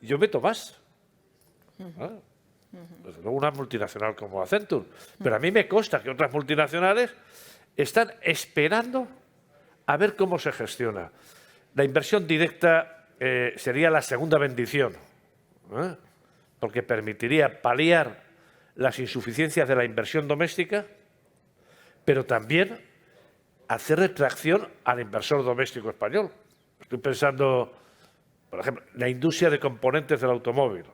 yo meto más. Desde luego una multinacional como Accenture. Pero a mí me consta que otras multinacionales están esperando a ver cómo se gestiona. La inversión directa sería la segunda bendición, porque permitiría paliar las insuficiencias de la inversión doméstica, pero también hacer retracción al inversor doméstico español. Estoy pensando, por ejemplo, en la industria de componentes del automóvil,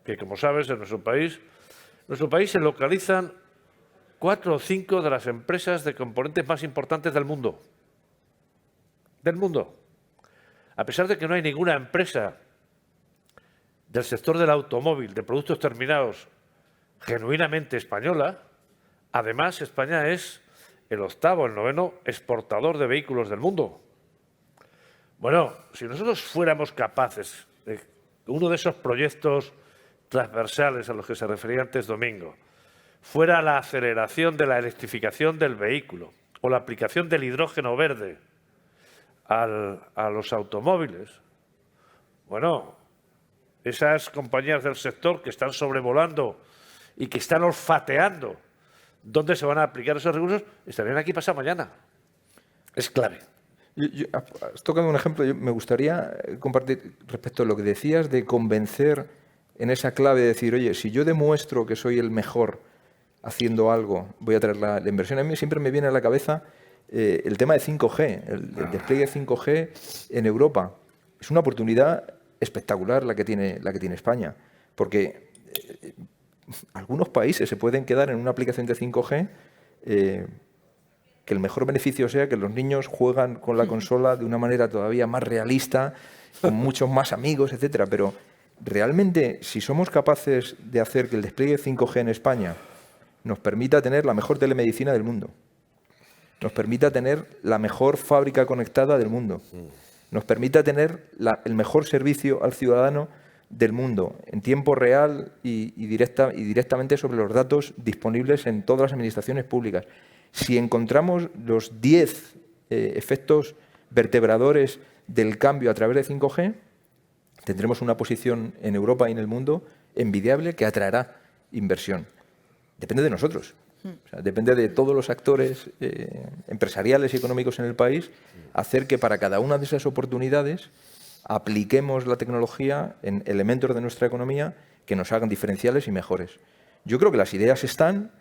que, como sabes, en nuestro país se localizan 4 o 5 de las empresas de componentes más importantes del mundo. Del mundo. A pesar de que no hay ninguna empresa del sector del automóvil, de productos terminados, genuinamente española, además España es el 8º, el 9º exportador de vehículos del mundo. Bueno, si nosotros fuéramos capaces de uno de esos proyectos transversales a los que se refería antes Domingo, fuera la aceleración de la electrificación del vehículo, o la aplicación del hidrógeno verde a los automóviles. Bueno, esas compañías del sector que están sobrevolando y que están olfateando dónde se van a aplicar esos recursos, estarían aquí pasado mañana. Es clave. Has tocado un ejemplo, me gustaría compartir respecto a lo que decías de convencer en esa clave de decir, oye, si yo demuestro que soy el mejor haciendo algo, voy a traer la inversión. A mí siempre me viene a la cabeza el tema de 5G, el despliegue de 5G en Europa. Es una oportunidad espectacular la que tiene España, porque algunos países se pueden quedar en una aplicación de 5G que el mejor beneficio sea que los niños juegan con la consola de una manera todavía más realista, con muchos más amigos, etcétera. Pero realmente, si somos capaces de hacer que el despliegue de 5G en España nos permita tener la mejor telemedicina del mundo, nos permita tener la mejor fábrica conectada del mundo, nos permita tener el mejor servicio al ciudadano del mundo, en tiempo real y directamente sobre los datos disponibles en todas las administraciones públicas. Si encontramos los 10 efectos vertebradores del cambio a través de 5G, tendremos una posición en Europa y en el mundo envidiable que atraerá inversión. Depende de nosotros. O sea, depende de todos los actores empresariales y económicos en el país hacer que para cada una de esas oportunidades apliquemos la tecnología en elementos de nuestra economía que nos hagan diferenciales y mejores. Yo creo que las ideas están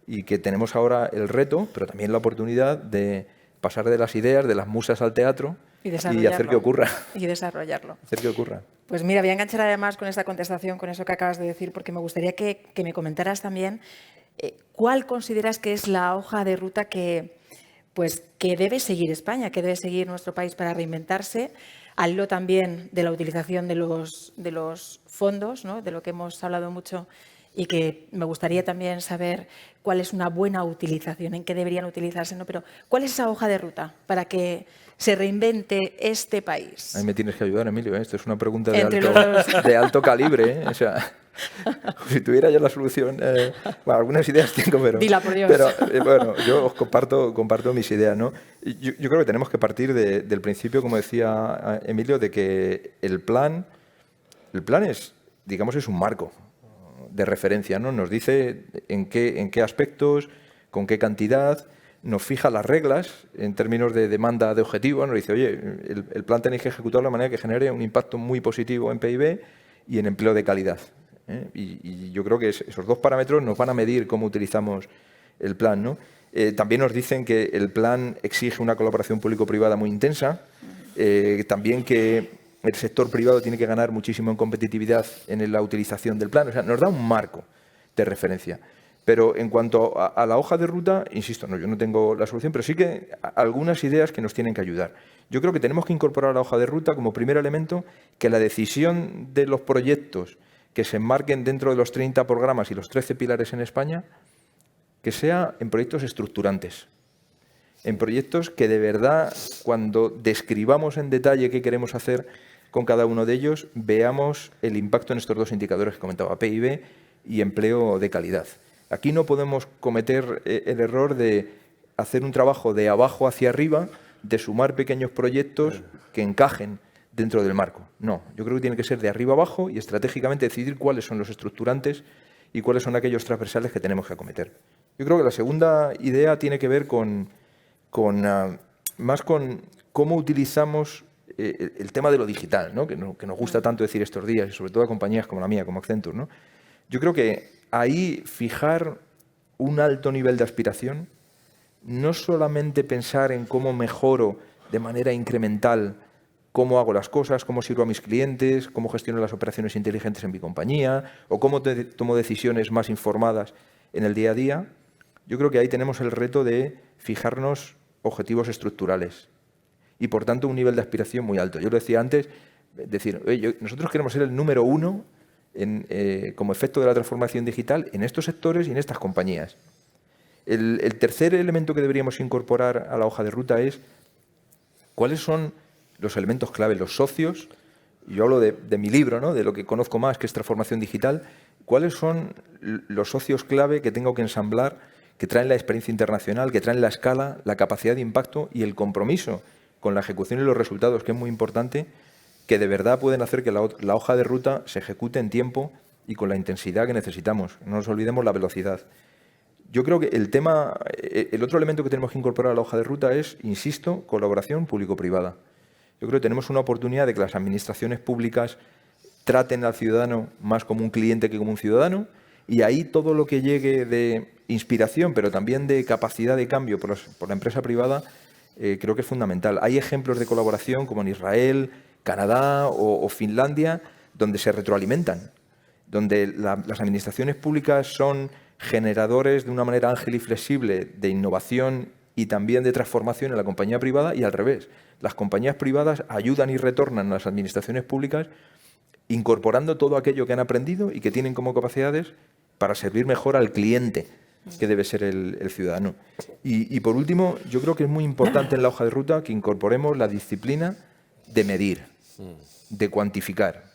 y que tenemos ahora el reto, pero también la oportunidad de pasar de las ideas, de las musas al teatro y hacer que ocurra. Y desarrollarlo. Hacer que ocurra. Pues mira, voy a enganchar además con esta contestación, con eso que acabas de decir, porque me gustaría que me comentaras también cuál consideras que es la hoja de ruta que debe seguir España, que debe seguir nuestro país para reinventarse, al hilo también de la utilización de los fondos, ¿no? De lo que hemos hablado mucho, y que me gustaría también saber cuál es una buena utilización, en qué deberían utilizarse, ¿no? Pero ¿cuál es esa hoja de ruta para que se reinvente este país? Ahí me tienes que ayudar, Emilio, ¿eh? Esto es una pregunta de alto calibre, ¿eh? O sea, si tuviera yo la solución, bueno, algunas ideas tengo, pero... Dila, por Dios. Pero bueno, yo os comparto mis ideas, ¿no? Yo creo que tenemos que partir del principio, como decía Emilio, de que el plan es, digamos, es un marco de referencia, ¿no? Nos dice en qué aspectos, con qué cantidad, nos fija las reglas en términos de demanda de objetivo, nos dice, oye, el plan tenéis que ejecutarlo de manera que genere un impacto muy positivo en PIB y en empleo de calidad. Y yo creo que esos dos parámetros nos van a medir cómo utilizamos el plan, ¿no? También nos dicen que el plan exige una colaboración público-privada muy intensa, también que el sector privado tiene que ganar muchísimo en competitividad en la utilización del plan. O sea, nos da un marco de referencia. Pero en cuanto a la hoja de ruta, insisto, yo no tengo la solución, pero sí que algunas ideas que nos tienen que ayudar. Yo creo que tenemos que incorporar a la hoja de ruta como primer elemento que la decisión de los proyectos que se enmarquen dentro de los 30 programas y los 13 pilares en España, que sea en proyectos estructurantes. En proyectos que de verdad, cuando describamos en detalle qué queremos hacer con cada uno de ellos, veamos el impacto en estos dos indicadores que comentaba, PIB y empleo de calidad. Aquí no podemos cometer el error de hacer un trabajo de abajo hacia arriba, de sumar pequeños proyectos que encajen dentro del marco. No, yo creo que tiene que ser de arriba abajo y estratégicamente decidir cuáles son los estructurantes y cuáles son aquellos transversales que tenemos que acometer. Yo creo que la segunda idea tiene que ver más con cómo utilizamos el tema de lo digital, ¿no? Que nos gusta tanto decir estos días, y sobre todo a compañías como la mía, como Accenture, ¿no? Yo creo que ahí fijar un alto nivel de aspiración, no solamente pensar en cómo mejoro de manera incremental cómo hago las cosas, cómo sirvo a mis clientes, cómo gestiono las operaciones inteligentes en mi compañía o cómo tomo decisiones más informadas en el día a día. Yo creo que ahí tenemos el reto de fijarnos objetivos estructurales y, por tanto, un nivel de aspiración muy alto. Yo lo decía antes, decir, nosotros queremos ser el número uno como efecto de la transformación digital en estos sectores y en estas compañías. El tercer elemento que deberíamos incorporar a la hoja de ruta es cuáles son los elementos clave, los socios. Yo hablo de mi libro, ¿no? De lo que conozco más, que es transformación digital. ¿Cuáles son los socios clave que tengo que ensamblar, que traen la experiencia internacional, que traen la escala, la capacidad de impacto y el compromiso con la ejecución y los resultados, que es muy importante, que de verdad pueden hacer que la hoja de ruta se ejecute en tiempo y con la intensidad que necesitamos. No nos olvidemos la velocidad. Yo creo que el otro elemento que tenemos que incorporar a la hoja de ruta es, insisto, colaboración público-privada. Yo creo que tenemos una oportunidad de que las administraciones públicas traten al ciudadano más como un cliente que como un ciudadano, y ahí todo lo que llegue de inspiración, pero también de capacidad de cambio por la empresa privada, creo que es fundamental. Hay ejemplos de colaboración como en Israel, Canadá o Finlandia, donde se retroalimentan, donde las administraciones públicas son generadores de una manera ágil y flexible de innovación y también de transformación en la compañía privada, y al revés. Las compañías privadas ayudan y retornan a las administraciones públicas incorporando todo aquello que han aprendido y que tienen como capacidades para servir mejor al cliente, que debe ser el ciudadano. Y por último, yo creo que es muy importante en la hoja de ruta que incorporemos la disciplina de medir, de cuantificar.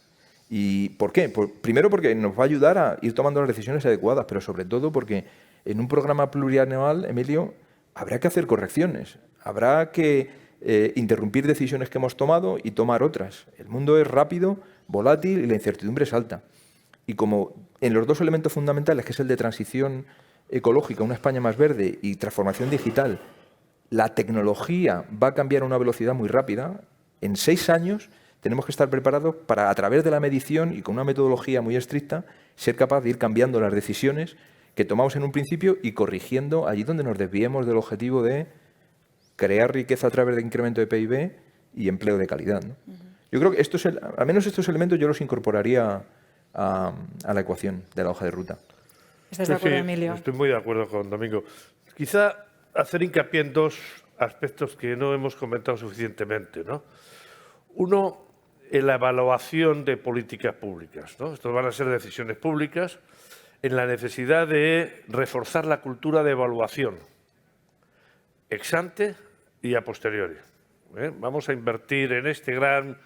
¿Y por qué? Primero porque nos va a ayudar a ir tomando las decisiones adecuadas, pero sobre todo porque en un programa plurianual, Emilio, habrá que hacer correcciones, habrá que interrumpir decisiones que hemos tomado y tomar otras. El mundo es rápido, volátil y la incertidumbre es alta. Y como en los dos elementos fundamentales, que es el de transición ecológica, una España más verde, y transformación digital, la tecnología va a cambiar a una velocidad muy rápida, en 6 años tenemos que estar preparados para, a través de la medición y con una metodología muy estricta, ser capaz de ir cambiando las decisiones que tomamos en un principio y corrigiendo allí donde nos desviemos del objetivo de crear riqueza a través de incremento de PIB y empleo de calidad, ¿no? Yo creo que al menos estos elementos yo los incorporaría a la ecuación de la hoja de ruta. ¿Estás de acuerdo, Emilio? Estoy muy de acuerdo con Domingo. Quizá hacer hincapié en 2 aspectos que no hemos comentado suficientemente, ¿no? Uno, en la evaluación de políticas públicas, ¿no? Estos van a ser decisiones públicas, en la necesidad de reforzar la cultura de evaluación, ex ante y a posteriori. Vamos a invertir en este gran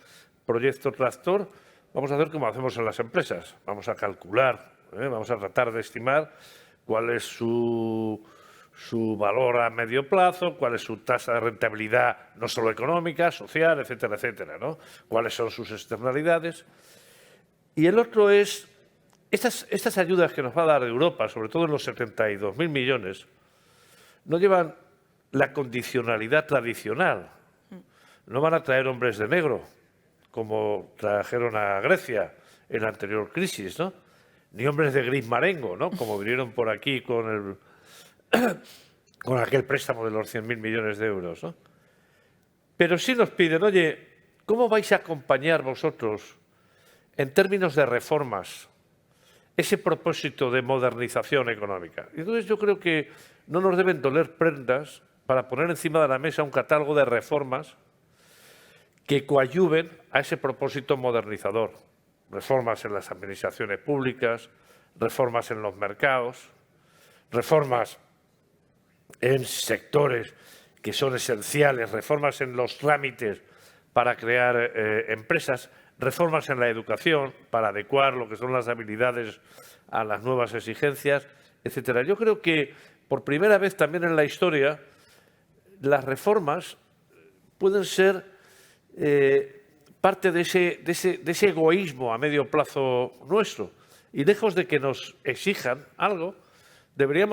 proyecto tractor, vamos a hacer como hacemos en las empresas, vamos a calcular, vamos a tratar de estimar cuál es su valor a medio plazo, cuál es su tasa de rentabilidad, no solo económica, social, etcétera, etcétera, ¿no? Cuáles son sus externalidades. Y el otro es, estas ayudas que nos va a dar Europa, sobre todo en los 72.000 millones, no llevan la condicionalidad tradicional. No van a traer hombres de negro, como trajeron a Grecia en la anterior crisis, ¿no? Ni hombres de gris marengo, ¿no? Como vinieron por aquí con aquel préstamo de los 100.000 millones de euros, ¿no? Pero sí nos piden, oye, ¿cómo vais a acompañar vosotros, en términos de reformas, ese propósito de modernización económica? Y entonces yo creo que no nos deben doler prendas para poner encima de la mesa un catálogo de reformas que coadyuven a ese propósito modernizador. Reformas en las administraciones públicas, reformas en los mercados, reformas en sectores que son esenciales, reformas en los trámites para crear empresas, reformas en la educación para adecuar lo que son las habilidades a las nuevas exigencias, etcétera. Yo creo que por primera vez también en la historia las reformas pueden ser parte de ese egoísmo a medio plazo nuestro, y lejos de que nos exijan algo, debería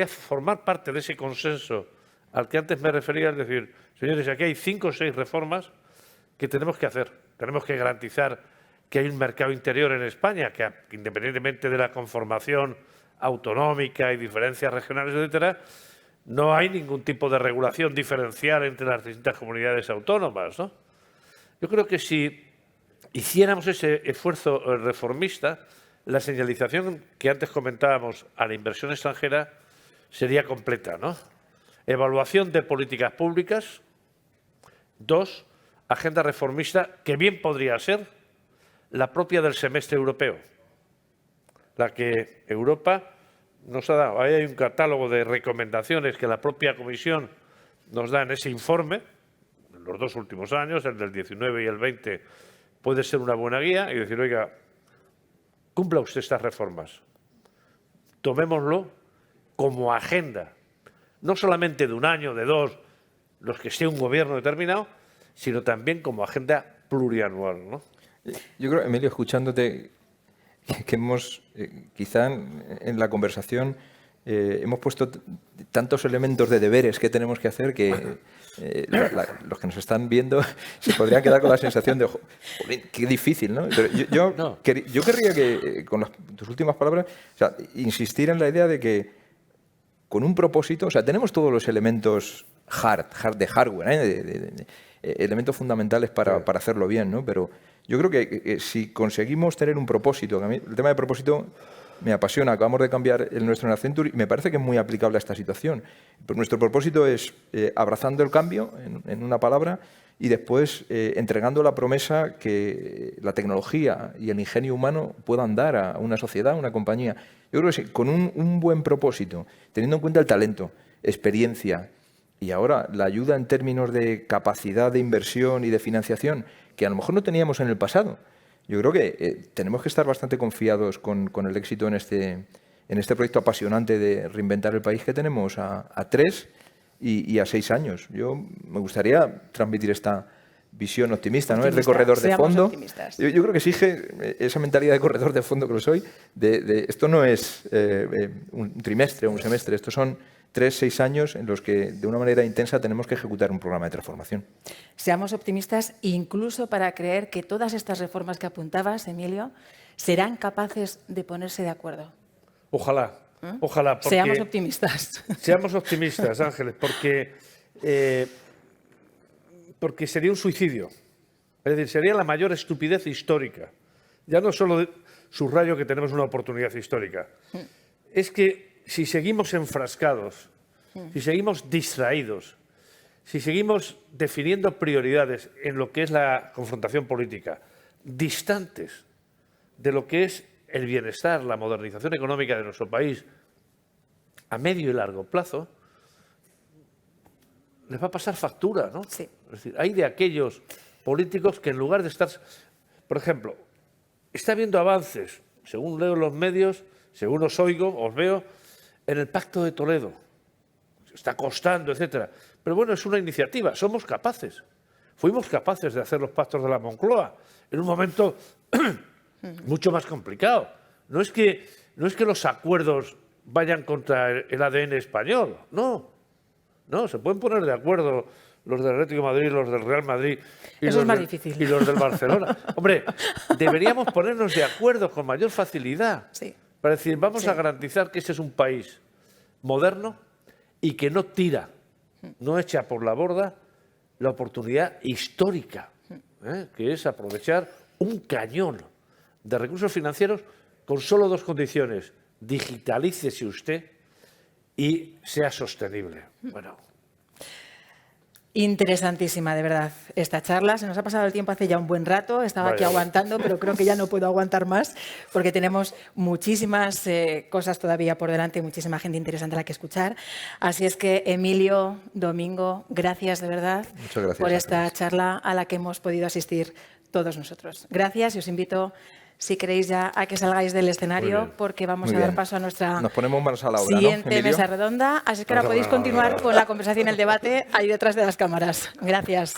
formar parte de ese consenso al que antes me refería, es decir, señores, aquí hay 5 o 6 reformas que tenemos que hacer. Tenemos que garantizar que hay un mercado interior en España, que independientemente de la conformación autonómica y diferencias regionales, etcétera, no hay ningún tipo de regulación diferencial entre las distintas comunidades autónomas, ¿no? Yo creo que si hiciéramos ese esfuerzo reformista, la señalización que antes comentábamos a la inversión extranjera sería completa, ¿no? Evaluación de políticas públicas. 2, agenda reformista, que bien podría ser la propia del semestre europeo, la que Europa nos ha dado. Ahí hay un catálogo de recomendaciones que la propia Comisión nos da en ese informe, en los 2 últimos años, el del 19 y el 20, puede ser una buena guía y decir, oiga, cumpla usted estas reformas, tomémoslo como agenda, no solamente de un año, de dos, los que esté un gobierno determinado, sino también como agenda plurianual, ¿no? Yo creo, Emilio, escuchándote, que hemos, quizá en la conversación, hemos puesto tantos elementos de deberes que tenemos que hacer que los que nos están viendo se podrían quedar con la sensación de, qué difícil, ¿no? Pero yo querría que, con tus últimas palabras, o sea, insistir en la idea de que con un propósito, o sea, tenemos todos los elementos de hardware, elementos fundamentales para hacerlo bien, ¿no? Pero yo creo que si conseguimos tener un propósito, que a mí el tema de propósito me apasiona, acabamos de cambiar el nuestro en Accenture y me parece que es muy aplicable a esta situación. Pero nuestro propósito es abrazando el cambio, en una palabra, y después entregando la promesa que la tecnología y el ingenio humano puedan dar a una sociedad, a una compañía. Yo creo que sí, con un buen propósito, teniendo en cuenta el talento, experiencia y ahora la ayuda en términos de capacidad de inversión y de financiación, que a lo mejor no teníamos en el pasado. Yo creo que tenemos que estar bastante confiados con el éxito en este proyecto apasionante de reinventar el país que tenemos a 3 y a 6 años. Yo me gustaría transmitir esta visión optimista, ¿no? Es de corredor de fondo. Yo creo que exige esa mentalidad de corredor de fondo que lo soy. Esto no es un trimestre o un semestre, estos son 3, 6 años en los que de una manera intensa tenemos que ejecutar un programa de transformación. Seamos optimistas incluso para creer que todas estas reformas que apuntabas, Emilio, serán capaces de ponerse de acuerdo. Ojalá, ojalá. Seamos optimistas. Seamos optimistas, Ángeles, porque sería un suicidio. Es decir, sería la mayor estupidez histórica. Ya no solo subrayo que tenemos una oportunidad histórica. Es que si seguimos enfrascados, si seguimos distraídos, si seguimos definiendo prioridades en lo que es la confrontación política, distantes de lo que es el bienestar, la modernización económica de nuestro país a medio y largo plazo, les va a pasar factura, ¿no? Sí. Es decir, hay de aquellos políticos que en lugar de estar... Por ejemplo, está habiendo avances, según leo en los medios, según os oigo, os veo, en el Pacto de Toledo. Está costando, etcétera. Pero bueno, es una iniciativa, somos capaces. Fuimos capaces de hacer los pactos de la Moncloa en un momento mucho más complicado. No es que los acuerdos vayan contra el ADN español, no. No, se pueden poner de acuerdo los del Atlético de Madrid, los del Real Madrid y eso es más difícil. Y los del Barcelona. Hombre, deberíamos ponernos de acuerdo con mayor facilidad. Sí. Para decir, vamos a garantizar que este es un país moderno y que no tira, no echa por la borda la oportunidad histórica, que es aprovechar un cañón de recursos financieros con solo 2 condiciones. Digitalícese usted y sea sostenible. Bueno. Interesantísima, de verdad, esta charla. Se nos ha pasado el tiempo hace ya un buen rato. Estaba aquí aguantando, pero creo que ya no puedo aguantar más porque tenemos muchísimas cosas todavía por delante, muchísima gente interesante a la que escuchar. Así es que, Emilio, Domingo, gracias de verdad por esta charla a la que hemos podido asistir todos nosotros. Gracias y os invito, si queréis, ya a que salgáis del escenario porque vamos a dar paso a nuestra Nos ponemos manos a la obra, siguiente ¿no, mesa redonda. Así que ahora podéis continuar con la conversación y el debate ahí detrás de las cámaras. Gracias.